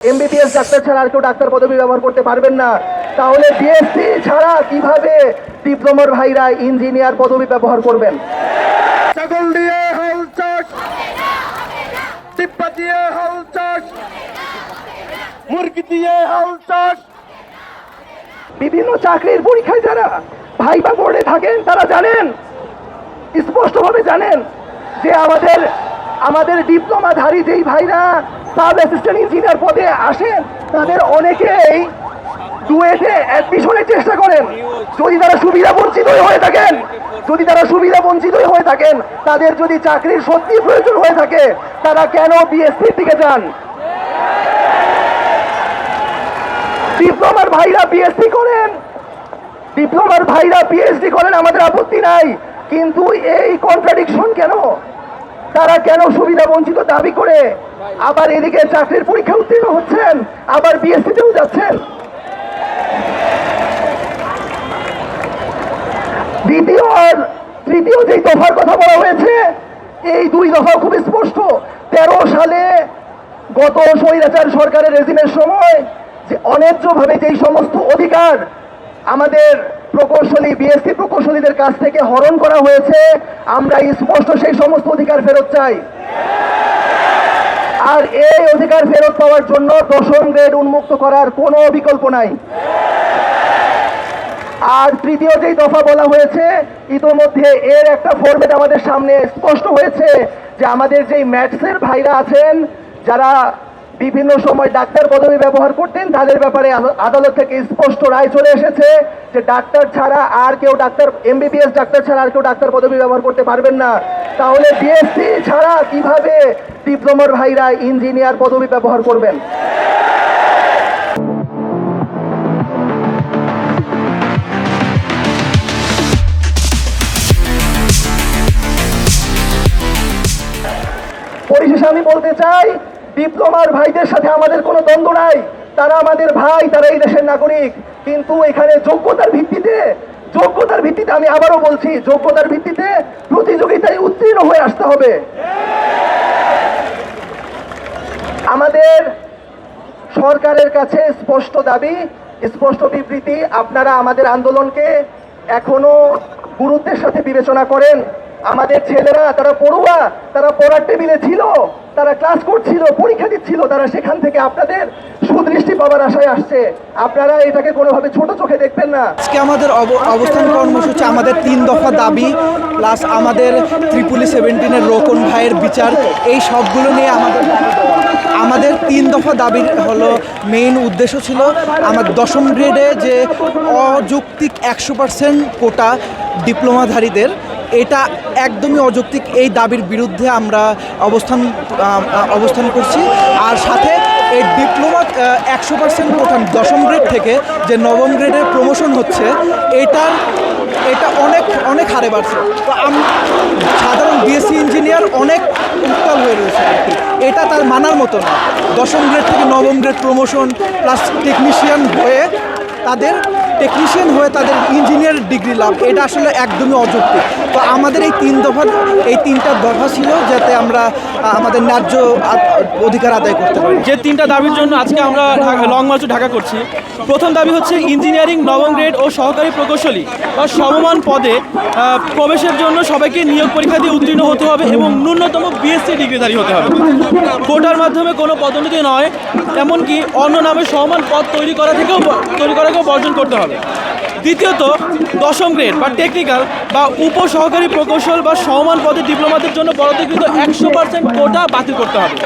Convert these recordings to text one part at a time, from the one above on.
MBBS doctor ছাড়া আর কেউ doctor পদবি ব্যবহার করতে পারবেন না। তাহলে বিএসসি ছাড়া কিভাবে ডিপ্লোমার ভাইরা ইঞ্জিনিয়ার পদবি ব্যবহার করবেন? ছাগল দিয়ে হাল চাষ, টিপ্পা দিয়ে হাল চাষ, মুরগি দিয়ে হাল চাষ। বিভিন্ন চাকরির পরীক্ষায় যারা ভাইবা বোর্ডে থাকেন তারা জানেন, স্পষ্টভাবে জানেন যে আমাদের ডিপ্লোমাধারী যেই ভাইরা সাব অ্যাসিস্ট্যান্ট ইঞ্জিনিয়ার পদে আসেন তাদের অনেকেই ডুয়েটে অ্যাডমিশনের চেষ্টা করেন। যদি তারা সুবিধা বঞ্চিত হয়ে থাকেন তাদের যদি চাকরির সত্যি প্রয়োজন হয়ে থাকে তারা কেন বিএসসির দিকে যান? ডিপ্লোমার ভাইরা বিএসসি করেন, ডিপ্লোমার ভাইরা পিএইচডি করেন, আমাদের আপত্তি নাই, কিন্তু এই কন্ট্রাডিকশন কেন? তারা কেন সুবিধা বঞ্চিত দাবি করে আবার এদিকে চাকরির পরীক্ষা উত্তীর্ণ হচ্ছেন, আবার বিএসসিতেও যাচ্ছেন? দ্বিতীয় আর তৃতীয় যেই দফার কথা বলা হয়েছে, এই দুই দফা খুব স্পষ্ট। 13 সালে গত স্বৈরাচার সরকারের রেজিমের সময় যে অন্যায্যভাবে যেই সমস্ত অধিকার আমাদের প্রকৌশলী বিএসসি প্রকৌশলীদের কাছ থেকে হরণ করা হয়েছে, আমরা স্পষ্ট সেই সমস্ত অধিকার ফেরত চাই। আর এই অধিকার ফেরত পাওয়ার জন্য 10ম গ্রেড উন্মুক্ত করার কোনো বিকল্প নাই। আর তৃতীয় যেই দফা বলা হয়েছে, ইতোমধ্যে এর একটা ফরম্যাট আমাদের সামনে স্পষ্ট হয়েছে যে আমাদের যেই ম্যাথসের ভাইরা আছেন যারা বিভিন্ন সময় ডাক্তার পদবি ব্যবহার করতেন, তাদের ব্যাপারে আদালত থেকে স্পষ্ট রায় চলে এসেছে যে ডাক্তার ছাড়া আর কেউ এমবিবিএস ডাক্তার ছাড়া আর কেউ ডাক্তার পদবি ব্যবহার করতে পারবেন না। তাহলে বিএসসি ছাড়া কিভাবে ডিপ্লোমার ভাইরা ইঞ্জিনিয়ার পদবি ব্যবহার করবেন? পরিশেষে আমি বলতে চাই, ডিপ্লোমার ভাইদের সাথে আমাদের কোনো দ্বন্দ্ব নাই, তারা আমাদের ভাই, তারা এই দেশের নাগরিক, কিন্তু এখানে যোগ্যতার ভিত্তিতে আমি আবারও বলছি, যোগ্যতার ভিত্তিতে প্রতিযোগিতায় উত্তীর্ণ হয়ে আসতে হবে। আমাদের সরকারের কাছে স্পষ্ট দাবি, স্পষ্ট বিবৃতি, আপনারা আমাদের আন্দোলনকে এখনো গুরুত্বের সাথে বিবেচনা করেন। আমাদের ছেলেরা, তারা পড়ুয়া, তারা পড়ার টেবিলে ছিল, তারা ক্লাস করছিল, পরীক্ষা দিচ্ছিল, তারা সেখান থেকে আপনাদের সুদৃষ্টি পাওয়ার আশায় আসছে। আপনারা এটাকে কোনোভাবে ছোট চোখে দেখবেন না। আজকে আমাদের অবস্থান কর্মসূচি, আমাদের 3 দফা দাবি প্লাস আমাদের 777-এর রোকন ভাইয়ের বিচার, এই সবগুলো নিয়ে আমাদের 3 দফা দাবির হলো মেইন উদ্দেশ্য ছিল আমার 10ম গ্রেডে যে অযৌক্তিক 100% কোটা ডিপ্লোমাধারীদের, এটা একদমই অযৌক্তিক। এই দাবির বিরুদ্ধে আমরা অবস্থান করছি। আর সাথে এই ডিপ্লোমা 100% কোটা 10ম গ্রেড থেকে যে 9ম গ্রেডের প্রমোশন হচ্ছে, এটা অনেক হারে বাড়ছে। তো সাধারণ বিএসসি ইঞ্জিনিয়ার অনেক উত্তাল হয়ে রয়েছে আর কি। এটা তার মানার মতো না। 10ম গ্রেড থেকে 9ম গ্রেড প্রমোশন প্লাস টেকনিশিয়ান হয়ে তাদের ইঞ্জিনিয়ার ডিগ্রি লাভ, এটা আসলে একদমই অযৌক্তিক। তো আমাদের এই 3টা দফা ছিল যাতে আমরা আমাদের ন্যায্য অধিকার আদায় করতে পারি। যে 3টা দাবির জন্য আজকে আমরা লং মার্চ ঢাকা করছি। প্রথম দাবি হচ্ছে ইঞ্জিনিয়ারিং 9ম গ্রেড ও সহকারী প্রকৌশলী বা সমমান পদে প্রবেশের জন্য সবাইকে নিয়োগ পরীক্ষা দিয়ে উত্তীর্ণ হতে হবে এবং ন্যূনতম বিএসসি ডিগ্রিধারী হতে হবে। কোটার মাধ্যমে কোনো পদোন্নতি নয়, এমনকি অন্য নামে সমান পদ তৈরি করাকেও বর্জন করতে হবে। দ্বিতীয়ত, 10ম গ্রেড বা টেকনিক্যাল বা উপসহকারী প্রকৌশল বা সমান পদের ডিপ্লোমাদের জন্য বরাদ্দকৃত 100% কোটা বাতিল করতে হবে।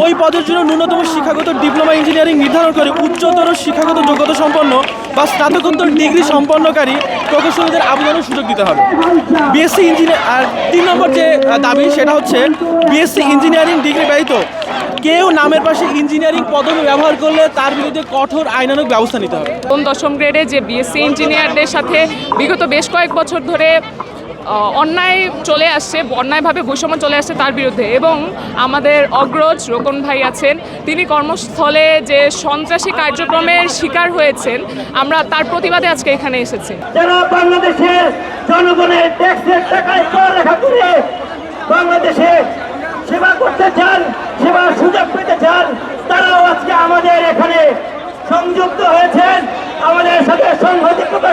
ওই পদের জন্য ন্যূনতম শিক্ষাগত ডিপ্লোমা ইঞ্জিনিয়ারিং নির্ধারণ করে উচ্চতর শিক্ষাগত যোগ্যতা সম্পন্ন বা স্নাতকোত্তর ডিগ্রি সম্পন্নকারী প্রকৌশলীদের আবেদনের সুযোগ দিতে হবে। বিএসসি ইঞ্জিনিয়ার, আর 3 নম্বর যে দাবি সেটা হচ্ছে বিএসসি ইঞ্জিনিয়ারিং ডিগ্রি ব্যতীত কেউ নামের পাশে ইঞ্জিনিয়ারিং পদবি ব্যবহার করলে তার বিরুদ্ধে কঠোর আইনানুগ ব্যবস্থা নিতে হবে। 10ম গ্রেডে যে বিএসসি ইঞ্জিনিয়ারদের সাথে বিগত বেশ কয়েক বছর ধরে অন্যায়ভাবে বৈষম্য চলে আসছে তার বিরুদ্ধে, এবং আমাদের অগ্রজ রোকন ভাই আছেন, তিনি কর্মস্থলে যে সন্ত্রাসী কার্যক্রমের শিকার হয়েছেন, আমরা তার প্রতিবাদে আজকে এখানে এসেছি। যারা বাংলাদেশের জনগণের ট্যাক্সের টাকায় পড়ালেখা করে বাংলাদেশে সেবা করতে চান, সেবার সুযোগ পেতে চান, তারাও আজকে আমাদের এখানে সংযুক্ত হয়েছেন, আমাদের সাথে সংহতি প্রকাশ